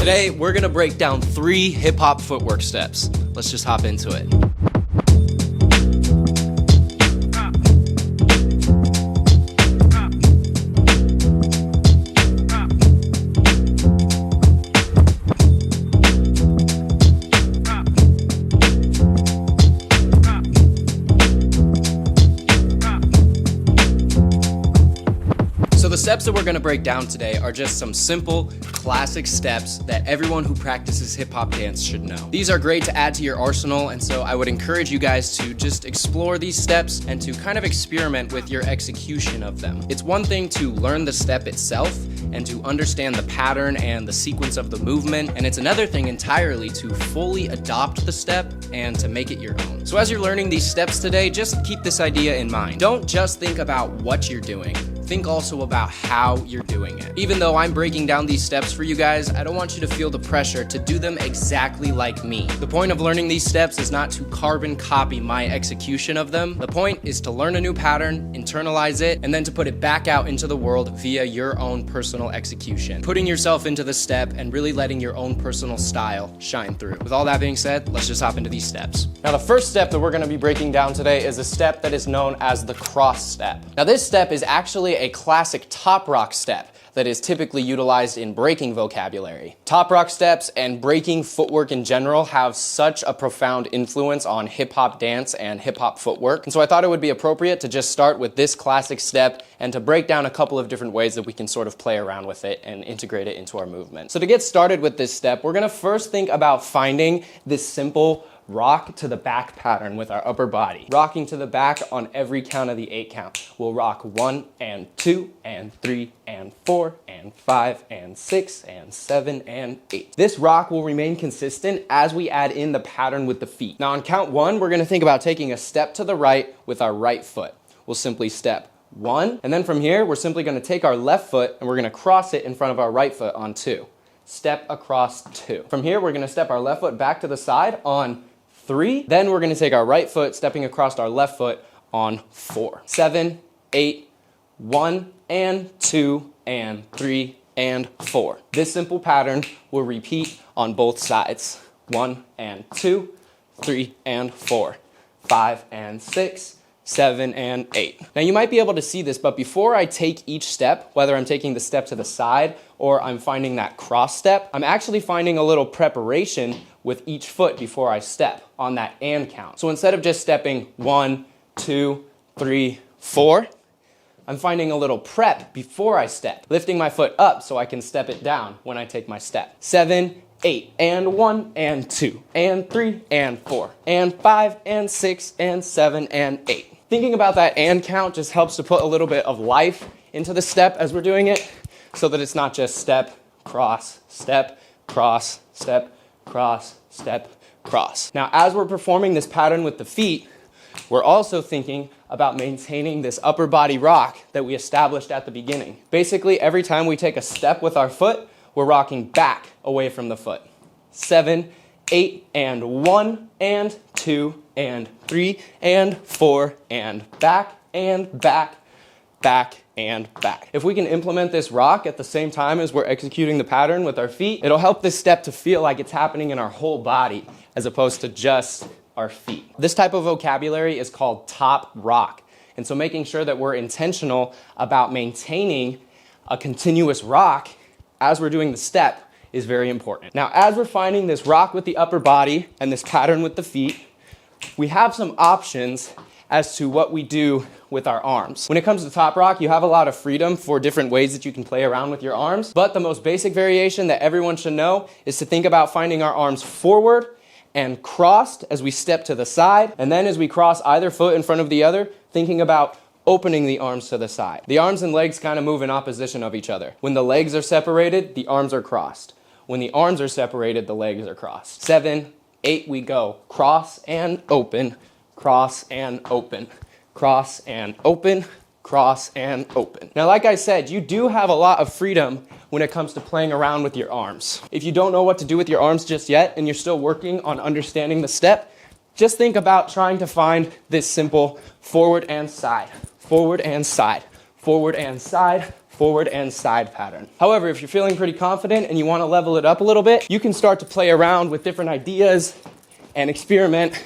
Today, we're gonna break down 3 hip-hop footwork steps. Let's just hop into it. So the steps that we're gonna break down today are just some simple, classic steps that everyone who practices hip-hop dance should know. These are great to add to your arsenal, and so I would encourage you guys to just explore these steps and to kind of experiment with your execution of them. It's one thing to learn the step itself and to understand the pattern and the sequence of the movement, and it's another thing entirely to fully adopt the step and to make it your own. So as you're learning these steps today, just keep this idea in mind. Don't just think about what you're doing. Think also about how you're doing it. Even though I'm breaking down these steps for you guys, I don't want you to feel the pressure to do them exactly like me. The point of learning these steps is not to carbon copy my execution of them. The point is to learn a new pattern, internalize it, and then to put it back out into the world via your own personal execution. Putting yourself into the step and really letting your own personal style shine through. With all that being said, let's just hop into these steps. Now the first step that we're gonna be breaking down today is a step that is known as the cross step. Now this step is actually a classic top rock step that is typically utilized in breaking vocabulary. Top rock steps and breaking footwork in general have such a profound influence on hip-hop dance and hip-hop footwork. And so I thought it would be appropriate to just start with this classic step and to break down a couple of different ways that we can sort of play around with it and integrate it into our movement. So to get started with this step, we're gonna first think about finding this simple rock to the back pattern with our upper body. Rocking to the back on every count of the 8 count. We'll rock 1 and 2 and 3 and 4 and 5 and 6 and 7 and 8. This rock will remain consistent as we add in the pattern with the feet. Now on count 1, we're gonna think about taking a step to the right with our right foot. We'll simply step 1, and then from here, we're simply gonna take our left foot and we're gonna cross it in front of our right foot on 2. Step across 2. From here, we're gonna step our left foot back to the side on 3. Then we're gonna take our right foot, stepping across our left foot on 4. 7, 8, 1 and 2 and 3 and 4. This simple pattern will repeat on both sides. 1 and 2, 3 and 4, 5 and 6, 7 and 8. Now you might be able to see this, but before I take each step, whether I'm taking the step to the side or I'm finding that cross step, I'm actually finding a little preparation with each foot before I step on that and count. So instead of just stepping 1, 2, 3, 4, I'm finding a little prep before I step, lifting my foot up so I can step it down when I take my step. 7, 8, and 1, and 2, and 3, and 4, and 5, and 6, and 7, and 8. Thinking about that and count just helps to put a little bit of life into the step as we're doing it, so that it's not just step, cross, step, cross, step, cross, step, cross. Now, as we're performing this pattern with the feet, we're also thinking about maintaining this upper body rock that we established at the beginning. Basically, every time we take a step with our foot, we're rocking back away from the foot. 7, 8, and 1, and 2, and 3, and 4, and back, and back, back, and back. If we can implement this rock at the same time as we're executing the pattern with our feet, it'll help this step to feel like it's happening in our whole body as opposed to just our feet. This type of vocabulary is called top rock. And so making sure that we're intentional about maintaining a continuous rock as we're doing the step is very important. Now, as we're finding this rock with the upper body and this pattern with the feet, we have some options as to what we do with our arms. When it comes to top rock, you have a lot of freedom for different ways that you can play around with your arms, but the most basic variation that everyone should know is to think about finding our arms forward and crossed as we step to the side, and then as we cross either foot in front of the other, thinking about opening the arms to the side. The arms and legs kind of move in opposition of each other. When the legs are separated, the arms are crossed. When the arms are separated, the legs are crossed. 7, 8, we go. Cross and open, cross and open, cross and open, cross and open. Now, like I said, you do have a lot of freedom when it comes to playing around with your arms. If you don't know what to do with your arms just yet and you're still working on understanding the step, just think about trying to find this simple forward and side, forward and side, forward and side, forward and side pattern. However, if you're feeling pretty confident and you want to level it up a little bit, you can start to play around with different ideas and experiment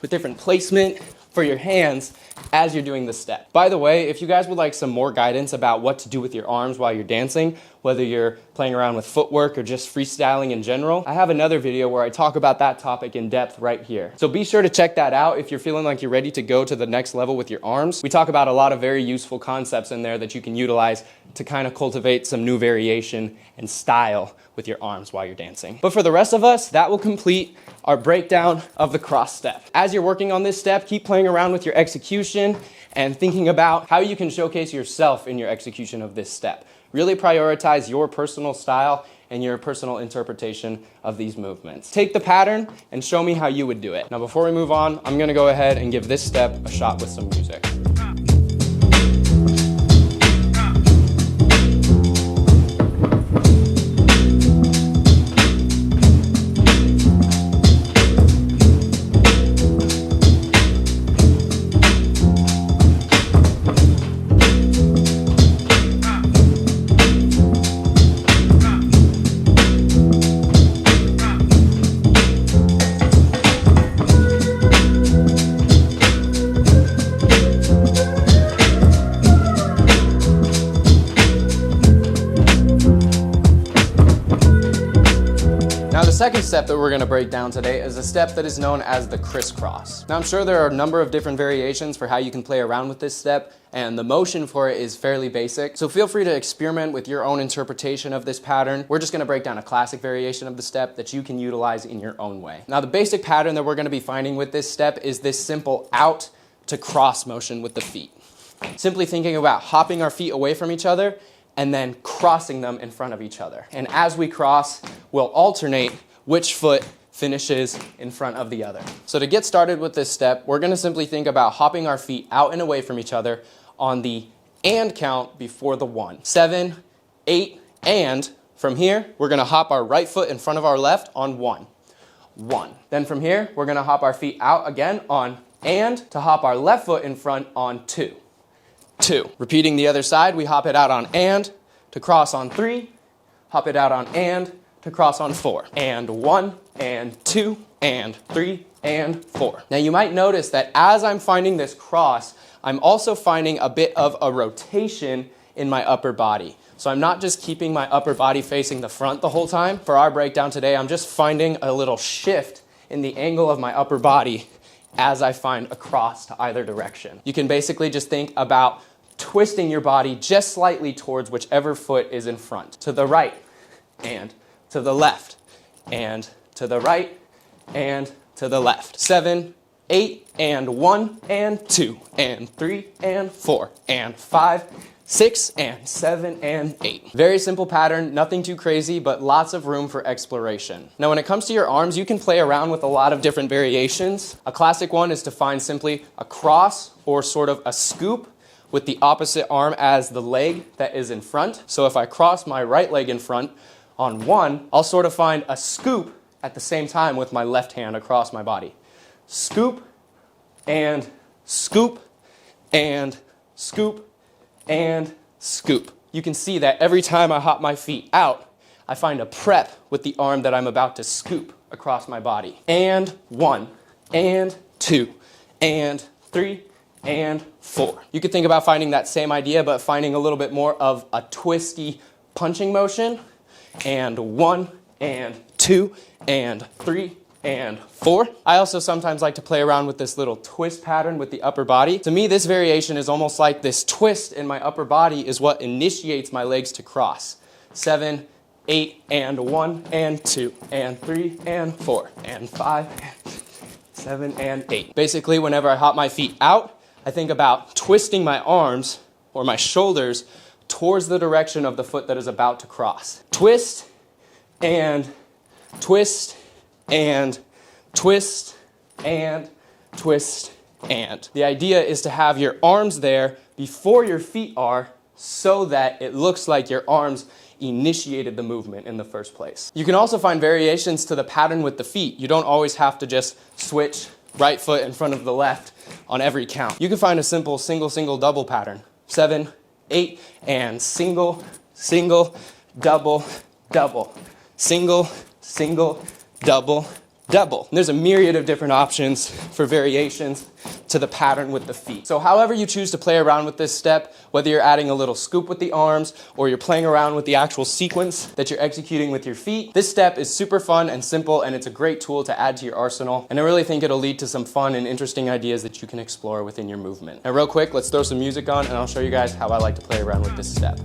with different placement for your hands as you're doing the step. By the way, if you guys would like some more guidance about what to do with your arms while you're dancing, whether you're playing around with footwork or just freestyling in general, I have another video where I talk about that topic in depth right here. So be sure to check that out if you're feeling like you're ready to go to the next level with your arms. We talk about a lot of very useful concepts in there that you can utilize to kind of cultivate some new variation and style with your arms while you're dancing. But for the rest of us, that will complete our breakdown of the cross step. As you're working on this step, keep playing around with your execution and thinking about how you can showcase yourself in your execution of this step. Really prioritize your personal style and your personal interpretation of these movements. Take the pattern and show me how you would do it. Now, before we move on, I'm gonna go ahead and give this step a shot with some music. The second step that we're going to break down today is a step that is known as the crisscross. Now, I'm sure there are a number of different variations for how you can play around with this step, and the motion for it is fairly basic. So feel free to experiment with your own interpretation of this pattern. We're just going to break down a classic variation of the step that you can utilize in your own way. Now, the basic pattern that we're going to be finding with this step is this simple out to cross motion with the feet. Simply thinking about hopping our feet away from each other and then crossing them in front of each other. And as we cross, we'll alternate which foot finishes in front of the other. So to get started with this step, we're gonna simply think about hopping our feet out and away from each other on the and count before the 1. 7, 8, and from here, we're gonna hop our right foot in front of our left on 1. 1. Then from here, we're gonna hop our feet out again on and to hop our left foot in front on 2. 2. Repeating the other side, we hop it out on and to cross on 3, hop it out on and to cross on 4. And 1, and 2, and 3, and 4. Now you might notice that as I'm finding this cross, I'm also finding a bit of a rotation in my upper body. So I'm not just keeping my upper body facing the front the whole time. For our breakdown today, I'm just finding a little shift in the angle of my upper body as I find a cross to either direction. You can basically just think about twisting your body just slightly towards whichever foot is in front. To the right, and to the left, and to the right, and to the left. 7, 8, and 1, and 2, and 3, and 4, and 5, 6, and 7, and 8. Very simple pattern, nothing too crazy, but lots of room for exploration. Now, when it comes to your arms, you can play around with a lot of different variations. A classic one is to find simply a cross or sort of a scoop with the opposite arm as the leg that is in front. So if I cross my right leg in front on 1, I'll sort of find a scoop at the same time with my left hand across my body. Scoop, and scoop, and scoop, and scoop. You can see that every time I hop my feet out, I find a prep with the arm that I'm about to scoop across my body. And 1, and 2, and 3, and 4. You could think about finding that same idea, but finding a little bit more of a twisty punching motion. And 1, and 2, and 3, and 4. I also sometimes like to play around with this little twist pattern with the upper body. To me, this variation is almost like this twist in my upper body is what initiates my legs to cross. 7, 8, and 1, and 2, and 3, and 4, and 5, and 7, and 8. Basically, whenever I hop my feet out, I think about twisting my arms or my shoulders towards the direction of the foot that is about to cross. Twist, and twist, and twist, and twist, and. The idea is to have your arms there before your feet are so that it looks like your arms initiated the movement in the first place. You can also find variations to the pattern with the feet. You don't always have to just switch right foot in front of the left on every count. You can find a simple single, double pattern. 7, 8, and single, single, double, double, single, single, double, double. And there's a myriad of different options for variations to the pattern with the feet. So however you choose to play around with this step, whether you're adding a little scoop with the arms or you're playing around with the actual sequence that you're executing with your feet, this step is super fun and simple, and it's a great tool to add to your arsenal. And I really think it'll lead to some fun and interesting ideas that you can explore within your movement. Now real quick, let's throw some music on and I'll show you guys how I like to play around with this step.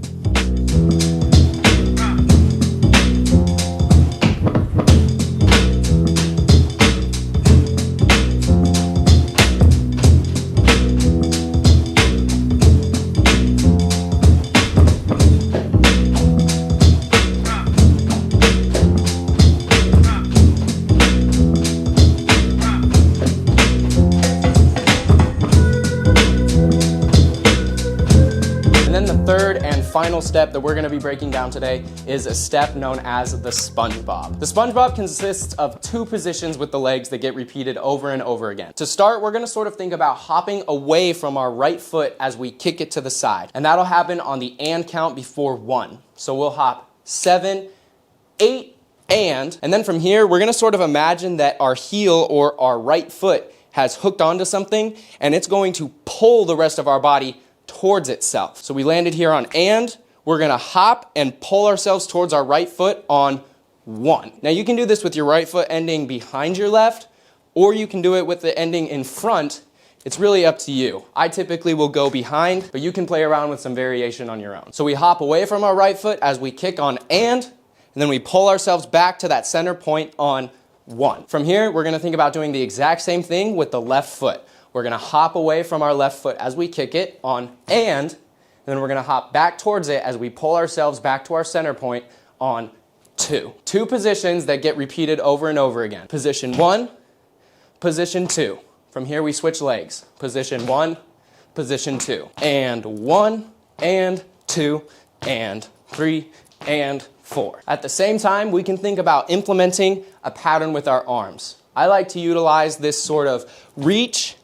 Third and final step that we're going to be breaking down today is a step known as the SpongeBob. The SpongeBob consists of 2 positions with the legs that get repeated over and over again. To start, we're going to sort of think about hopping away from our right foot as we kick it to the side. And that'll happen on the and count before 1. So we'll hop 7, 8, and then from here, we're going to sort of imagine that our heel or our right foot has hooked onto something and it's going to pull the rest of our body towards itself. So we landed here on and, we're gonna hop and pull ourselves towards our right foot on 1. Now you can do this with your right foot ending behind your left, or you can do it with the ending in front. It's really up to you. I typically will go behind, but you can play around with some variation on your own. So we hop away from our right foot as we kick on and then we pull ourselves back to that center point on 1. From here, we're gonna think about doing the exact same thing with the left foot. We're gonna hop away from our left foot as we kick it on and then we're gonna hop back towards it as we pull ourselves back to our center point on 2. 2 positions that get repeated over and over again. Position 1, position 2. From here we switch legs. Position 1, position 2. And 1, and 2, and 3, and 4. At the same time, we can think about implementing a pattern with our arms. I like to utilize this sort of reach,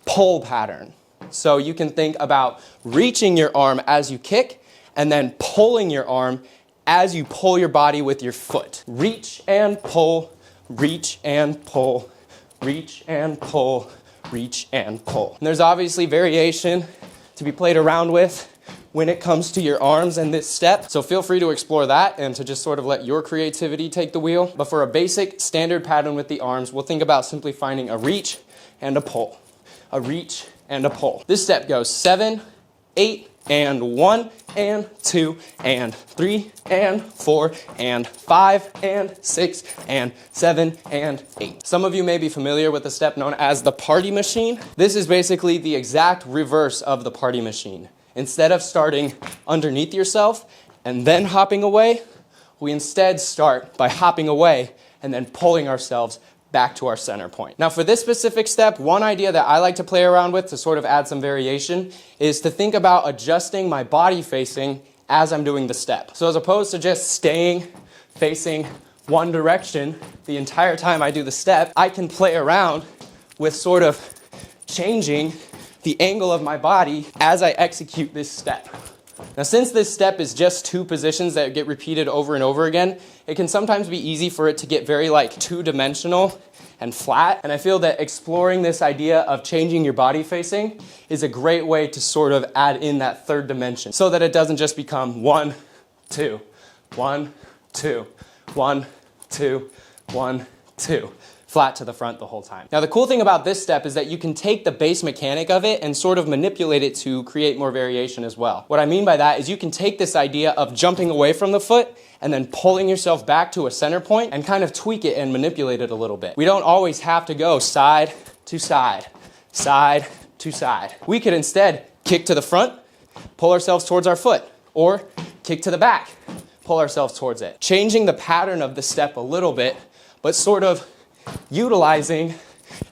pull pattern. So you can think about reaching your arm as you kick and then pulling your arm as you pull your body with your foot. Reach and pull, reach and pull, reach and pull, reach and pull. And there's obviously variation to be played around with when it comes to your arms and this step. So feel free to explore that and to just sort of let your creativity take the wheel. But for a basic standard pattern with the arms, we'll think about simply finding a reach and a pull. A reach and a pull. This step goes 7, 8, and 1, and 2, and 3, and 4, and 5, and 6, and 7, and 8. Some of you may be familiar with the step known as the party machine. This is basically the exact reverse of the party machine. Instead of starting underneath yourself and then hopping away, we instead start by hopping away and then pulling ourselves back to our center point. Now for this specific step, one idea that I like to play around with to sort of add some variation is to think about adjusting my body facing as I'm doing the step. So as opposed to just staying facing one direction the entire time I do the step, I can play around with sort of changing the angle of my body as I execute this step. Now since this step is just 2 positions that get repeated over and over again, it can sometimes be easy for it to get very like 2-dimensional and flat. And I feel that exploring this idea of changing your body facing is a great way to sort of add in that 3rd dimension so that it doesn't just become 1, 2, 1, 2, 1, 2, 1, 2. Flat to the front the whole time. Now the cool thing about this step is that you can take the base mechanic of it and sort of manipulate it to create more variation as well. What I mean by that is you can take this idea of jumping away from the foot and then pulling yourself back to a center point and kind of tweak it and manipulate it a little bit. We don't always have to go side to side, side to side. We could instead kick to the front, pull ourselves towards our foot, or kick to the back, pull ourselves towards it. Changing the pattern of the step a little bit, but sort of utilizing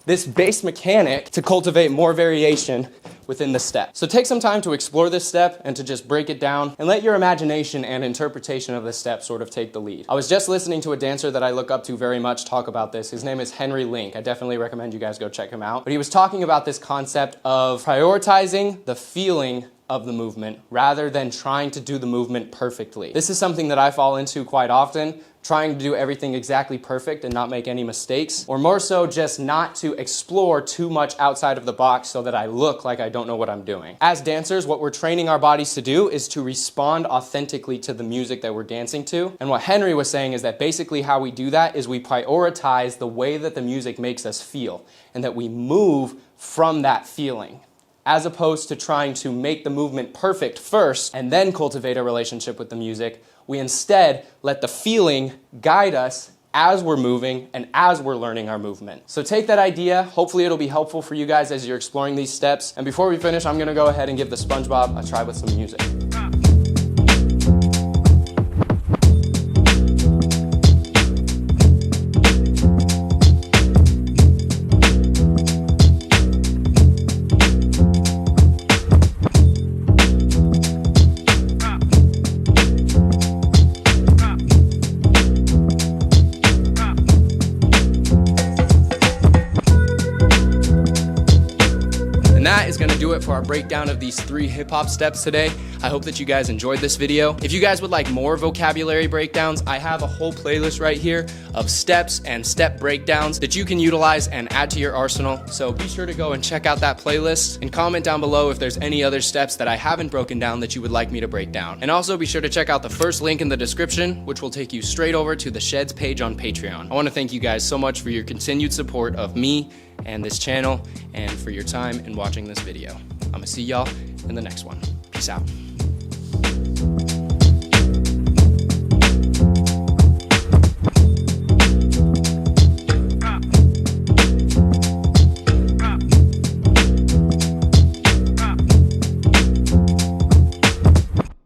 this base mechanic to cultivate more variation within the step. So take some time to explore this step and to just break it down and let your imagination and interpretation of this step sort of take the lead. I was just listening to a dancer that I look up to very much talk about this. His name is Henry Link. I definitely recommend you guys go check him out. But he was talking about this concept of prioritizing the feeling of the movement rather than trying to do the movement perfectly. This is something that I fall into quite often, trying to do everything exactly perfect and not make any mistakes, or more so just not to explore too much outside of the box so that I look like I don't know what I'm doing. As dancers, what we're training our bodies to do is to respond authentically to the music that we're dancing to. And what Henry was saying is that basically how we do that is we prioritize the way that the music makes us feel and that we move from that feeling, as opposed to trying to make the movement perfect first and then cultivate a relationship with the music. We instead let the feeling guide us as we're moving and as we're learning our movement. So take that idea. Hopefully it'll be helpful for you guys as you're exploring these steps. And before we finish, I'm gonna go ahead and give the SpongeBob a try with some music. And that is gonna do it for our breakdown of these 3 hip-hop steps today. I hope that you guys enjoyed this video. If you guys would like more vocabulary breakdowns, I have a whole playlist right here of steps and step breakdowns that you can utilize and add to your arsenal. So be sure to go and check out that playlist and comment down below if there's any other steps that I haven't broken down that you would like me to break down. And also be sure to check out the first link in the description, which will take you straight over to the Sheds page on Patreon. I wanna thank you guys so much for your continued support of me and this channel and for your time in watching this video. I'm gonna see y'all in the next one. Peace out.